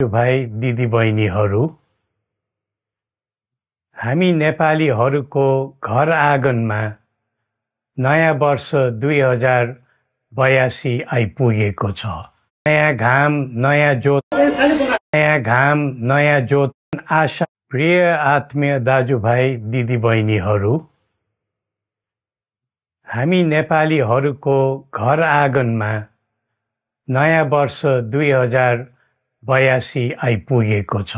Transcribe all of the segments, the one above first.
भाइ दिदी बहिनीहरू, हामी नेपालीहरूको घर आँगनमा नयाँ वर्ष 2082 आइपुगेको छ। नयाँ घाम नयाँ जोत आशा। प्रिय आत्मीय दाजुभाइ दिदी बहिनीहरू, हामी नेपालीहरूको घर आँगनमा नयाँ वर्ष 2082 आइपुगेको छ।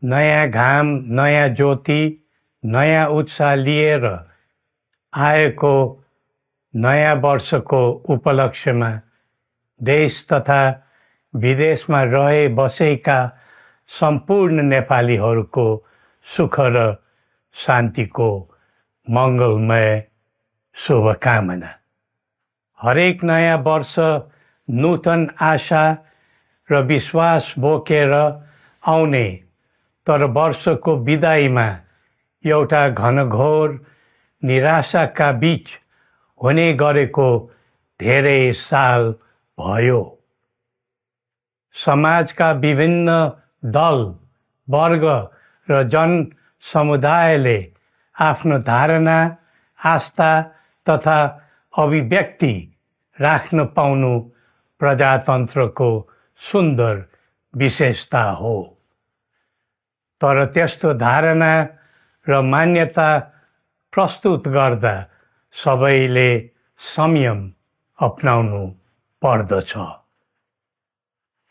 नयाँ घाम नयाँ ज्योति नयाँ उत्साह लिएर आएको नयाँ वर्षको उपलक्ष्यमा देश तथा विदेशमा रहे बसेका सम्पूर्ण नेपालीहरूको सुख र शान्तिको मङ्गलमय शुभकामना। हरेक नयाँ वर्ष नूतन आशा र विश्वास बोकेर आउने, तर वर्षको बिदाईमा एउटा घनघोर निराशाका बीच हुने गरेको धेरै साल भयो। समाजका विभिन्न दल, वर्ग र जन समुदायले आफ्नो धारणा, आस्था तथा अभिव्यक्ति राख्न पाउनु प्रजातन्त्रको सुन्दर विशेषता हो। तर त्यस्तो धारणा र मान्यता प्रस्तुत गर्दा सबैले संयम अपनाउनु पर्दछ।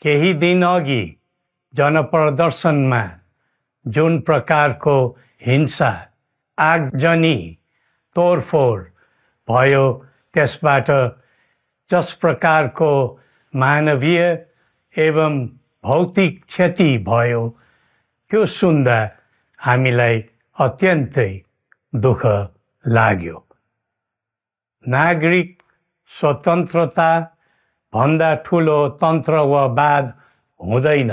केही दिन अघि जनप्रदर्शनमा जुन प्रकारको हिंसा, आगजनी, तोडफोड भयो, त्यसबाट जस प्रकारको मानवीय एवं भौतिक क्षति भयो, त्यो सुन्दा हामीलाई अत्यन्तै दुःख लाग्यो। नागरिक स्वतन्त्रता भन्दा ठुलो तन्त्र वा वाद हुँदैन।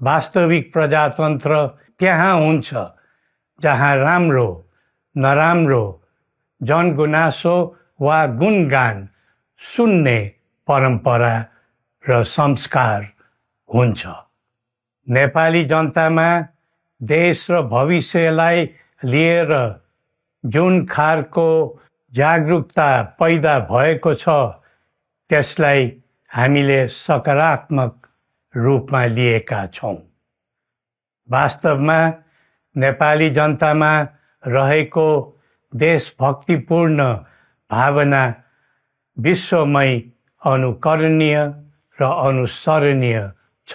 वास्तविक प्रजातन्त्र त्यहाँ हुन्छ जहाँ राम्रो, नराम्रो, जनगुनासो वा गुणगान सुन्ने परम्परा र संस्कार हुन्छ। नेपाली जनतामा देश र भविष्यलाई लिएर जुन खालको जागरुकता पैदा भएको छ, त्यसलाई हामीले सकारात्मक रूपमा लिएका छौँ। वास्तवमा नेपाली जनतामा रहेको देशभक्तिपूर्ण भावना विश्वमै अनुकरणीय र अनुसरणीय छ।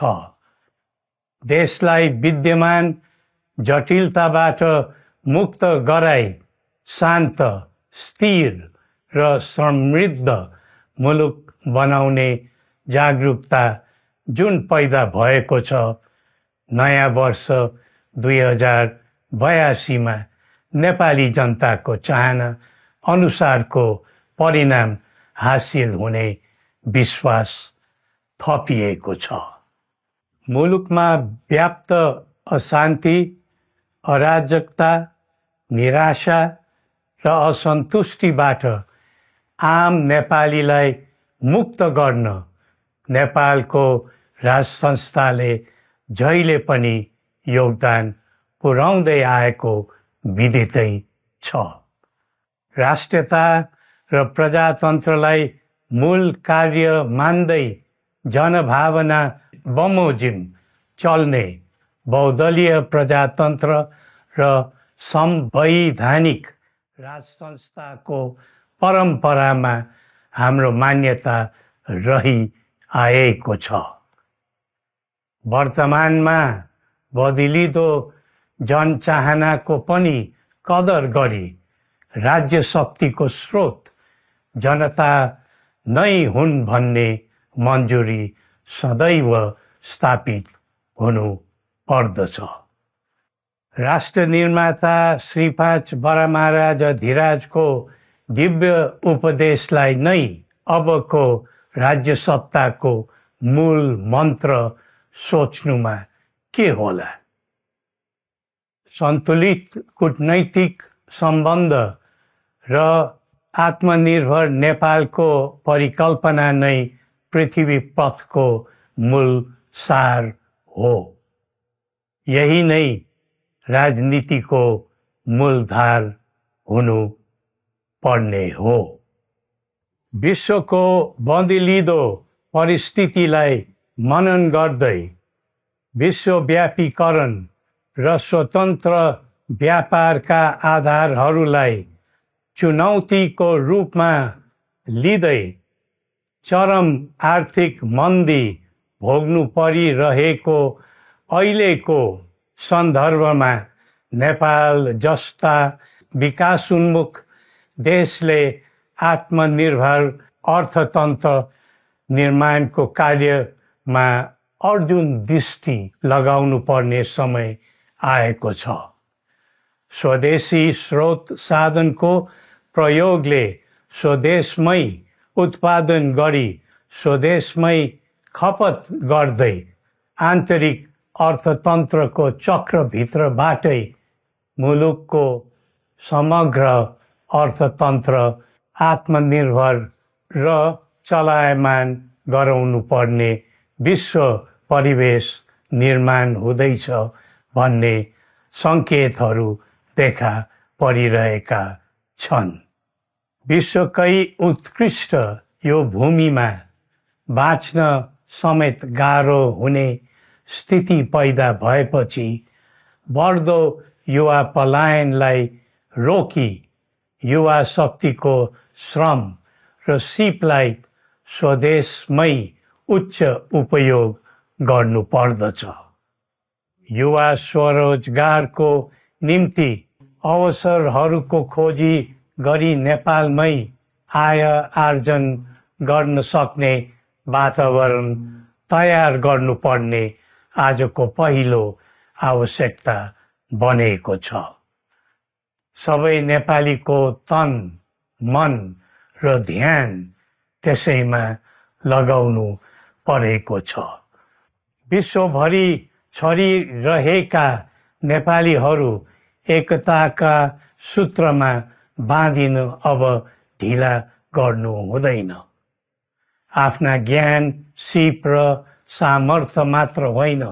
देशलाई विद्यमान जटिलताबाट मुक्त गराई शान्त, स्थिर र समृद्ध मुलुक बनाउने जागरुकता जुन पैदा भएको छ, नयाँ वर्ष 2082 मा नेपाली जनताको चाहना अनुसारको परिणाम हासिल हुने विश्वास थपिएको छ। मुलुकमा व्याप्त अशान्ति, अराजकता, निराशा र असन्तुष्टिबाट आम नेपालीलाई मुक्त गर्न नेपालको राज संस्थाले जहिले पनि योगदान पुर्याउँदै आएको विदितै छ। राष्ट्रियता र प्रजातन्त्रलाई मूल कार्य मान्दै जनभावना बमोजिम चल्ने बहुदलीय प्रजातन्त्र र संवैधानिक राज संस्थाको परम्परामा हाम्रो मान्यता रही आएको छ। वर्तमानमा बदलिदो जनचाहनाको पनि कदर गरी राज्य शक्तिको स्रोत जनता नै हुन् भन्ने मन्जुरी सदैव स्थापित हुनु पर्दछ। राष्ट्र निर्माता श्री 5 बरामहाराज धीराजको दिव्य उपदेशलाई नै अबको राज्य सत्ताको मूल मन्त्र सोच्नुमा के होला? सन्तुलित कूटनैतिक सम्बन्ध र आत्मनिर्भर नेपालको परिकल्पना नै पृथ्वी पथको मूल सार हो। यही नै राजनीतिको मूलधार हुनु पर्ने हो। विश्वको बदलिँदो परिस्थितिलाई मनन गर्दै विश्वव्यापीकरण र स्वतन्त्र व्यापारका आधारहरूलाई चुनौतीको रूपमा लिँदै चरम आर्थिक मन्दी भोग्नु परिरहेको अहिलेको सन्दर्भमा नेपाल जस्ता विकासोन्मुख देशले आत्मनिर्भर अर्थतन्त्र निर्माणको कार्यमा अर्जुन दृष्टि लगाउनु पर्ने समय आएको छ। स्वदेशी स्रोत साधनको प्रयोगले स्वदेशमै उत्पादन गरी स्वदेशमै खपत गर्दै आन्तरिक अर्थतन्त्रको चक्रभित्रबाटै मुलुकको समग्र अर्थतन्त्र आत्मनिर्भर र चलायमान गराउनु पर्ने विश्व परिवेश निर्माण हुँदैछ भन्ने सङ्केतहरू देखा परिरहेका छन्। विश्वकै उत्कृष्ट यो भूमिमा बाँच्न समेत गाह्रो हुने स्थिति पैदा भएपछि बढ्दो युवा पलायनलाई रोकी युवा शक्तिको श्रम र सिपलाई स्वदेशमै उच्च उपयोग गर्नु पर्दछ। युवा स्वरोजगारको निम्ति अवसरहरूको खोजी गरी नेपालमै आय आर्जन गर्न सक्ने वातावरण तयार गर्नुपर्ने आजको पहिलो आवश्यकता बनेको छ। सबै नेपालीको तन, मन र ध्यान त्यसैमा लगाउनु परेको छ। विश्वभरि छरिरहेका नेपालीहरू एकताका सूत्रमा बाँधिन अब ढिला गर्नु हुँदैन। आफ्ना ज्ञान, सिप र सामर्थ्य मात्र होइन,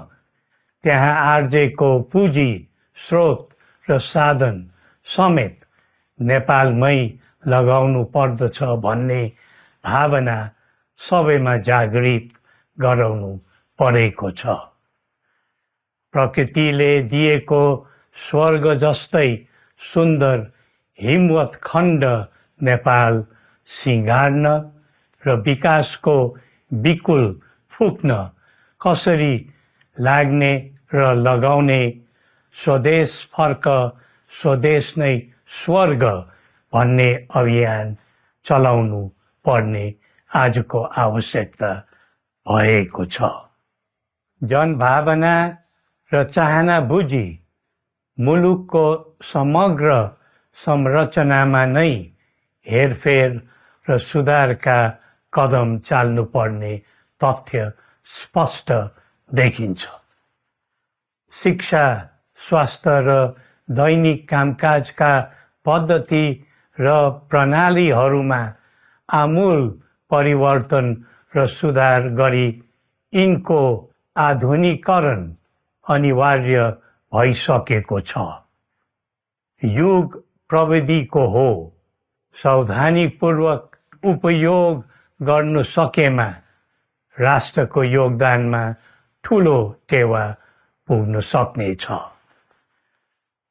त्यहाँ आर्जेको पुँजी, स्रोत र साधन समेत नेपालमै लगाउनु पर्दछ भन्ने भावना सबैमा जागृत गराउनु परेको छ। प्रकृतिले दिएको स्वर्ग जस्तै सुन्दर हिमवत् खण्ड नेपाल सिँगार्न र विकासको बिकुल फुक्न कसरी लाग्ने र लगाउने स्वदेश फर्क स्वदेश नै स्वर्ग भन्ने अभियान चलाउनु पर्ने आजको आवश्यकता भएको छ। जनभावना र चाहना बुझी मुलुकको समग्र संरचनामा नै हेरफेर र सुधारका कदम चाल्नुपर्ने तथ्य स्पष्ट देखिन्छ। शिक्षा, स्वास्थ्य र दैनिक कामकाजका पद्धति र प्रणालीहरूमा आमूल परिवर्तन र सुधार गरी यिनको आधुनिकीकरण अनिवार्य भइसकेको छ। युग प्रविधिको हो, सावधानीपूर्वक उपयोग गर्नु सकेमा राष्ट्रको योगदानमा ठुलो टेवा पुग्न सक्नेछ।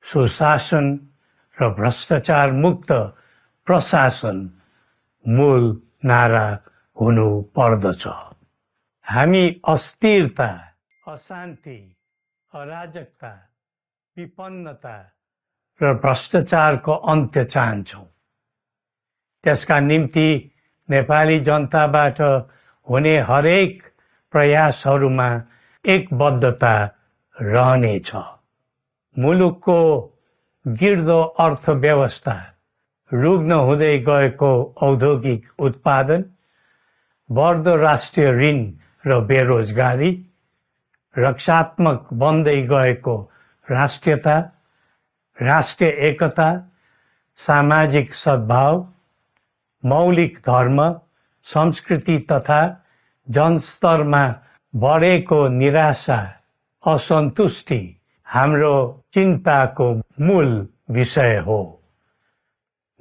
सुशासन र भ्रष्टाचार मुक्त प्रशासन मूल नारा हुनु पर्दछ। हामी अस्थिरता, अशान्ति, अराजकता, विपन्नता र भ्रष्टाचारको अन्त्य चाहन्छौँ। त्यसका निम्ति नेपाली जनताबाट हुने हरेक प्रयासहरूमा एकबद्धता रहनेछ। मुलुकको गिर्दो अर्थव्यवस्था, रुग्न हुँदै गएको औद्योगिक उत्पादन, बढ्दो राष्ट्रिय ऋण र बेरोजगारी, रक्षात्मक बन्दै गएको राष्ट्रियता, राष्ट्रिय एकता, सामाजिक सद्भाव, मौलिक धर्म, संस्कृति तथा जनस्तरमा बढेको निराशा असन्तुष्टि हाम्रो चिन्ताको मूल विषय हो।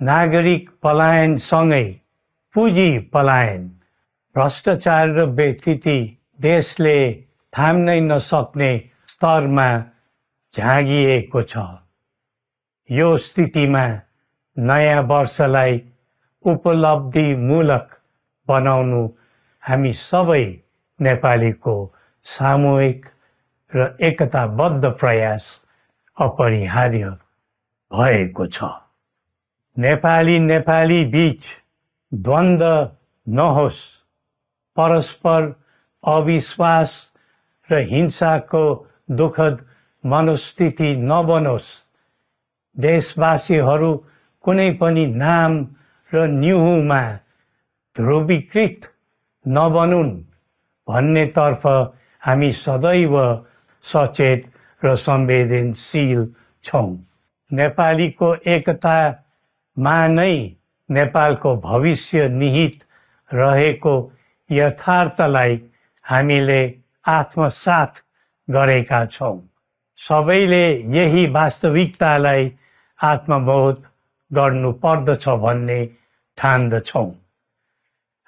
नागरिक पलायनसँगै पुँजी पलायन, भ्रष्टाचार र बेइज्जती देशले थाम्नै नसक्ने स्तरमा झाँगिएको छ। यो स्थितिमा नयाँ वर्षलाई उपलब्धिमूलक बनाउनु हामी सबै नेपालीको सामूहिक र एकताबद्ध प्रयास अपरिहार्य भएको छ। नेपाली बीच द्वन्द्व नहोस्, परस्पर अविश्वास र हिंसाको दुःखद मनोस्थिति नबनोस्, देशवासीहरू कुनै पनि नाम र न्युहुमा ध्रुवीकृत नबनुन् भन्नेतर्फ हामी सदैव सचेत र संवेदनशील छौँ। नेपालीको एकतामा नै नेपालको भविष्य निहित रहेको यथार्थलाई हामीले आत्मसात गरेका छौँ। सबैले यही वास्तविकतालाई आत्मबोध गर्नुपर्दछ भन्ने ठान्दछौँ।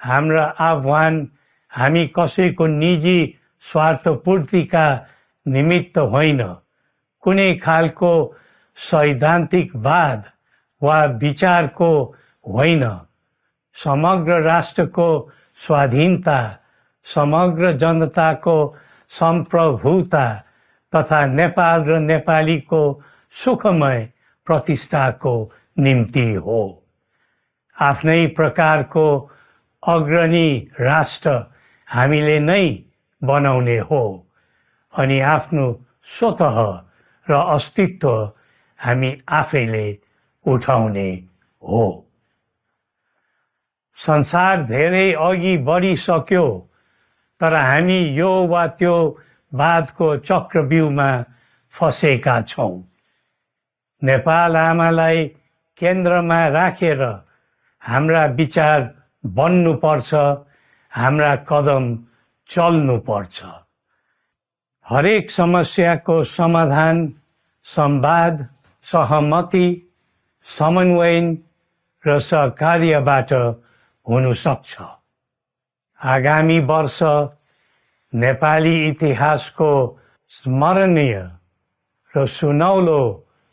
हाम्रा आह्वान हामी कसैको निजी स्वार्थपूर्तिका निमित्त होइन, कुनै खालको सैद्धान्तिकवाद वा विचारको होइन, समग्र राष्ट्रको स्वाधीनता, समग्र जनताको सम्प्रभुता तथा नेपाल र नेपालीको सुखमय प्रतिष्ठाको निम्ति हो। आफ्नै प्रकारको अग्रणी राष्ट्र हामीले नै बनाउने हो अनि आफ्नो स्वतः र अस्तित्व हामी आफैले उठाउने हो। संसार धेरै अघि बढिसक्यो, तर हामी यो वा त्यो वादको चक्रव्यूहमा फँसेका छौँ। नेपाल आमालाई केन्द्रमा राखेर हाम्रा विचार बन्नुपर्छ, हाम्रा कदम चल्नुपर्छ। हरेक समस्याको समाधान संवाद, सहमति, समन्वयन र सहकार्यबाट हुन सक्छ। आगामी वर्ष नेपाली इतिहासको स्मरणीय र सुनौलो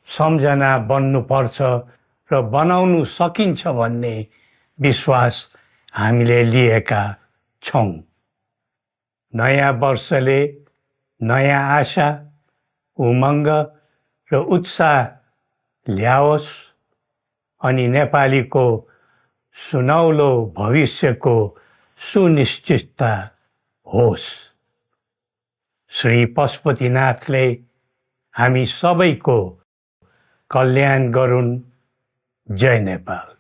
सम्झना बन्नुपर्छ र बनाउनु सकिन्छ भन्ने विश्वास हामीले लिएका छौँ। नयाँ वर्षले नयाँ आशा, उमङ्ग र उत्साह ल्याओस् अनि नेपालीको सुनौलो भविष्यको सुनिश्चितता होस्। श्री पशुपतिनाथले हामी सबैको कल्याण गरून्। जय नेपाल।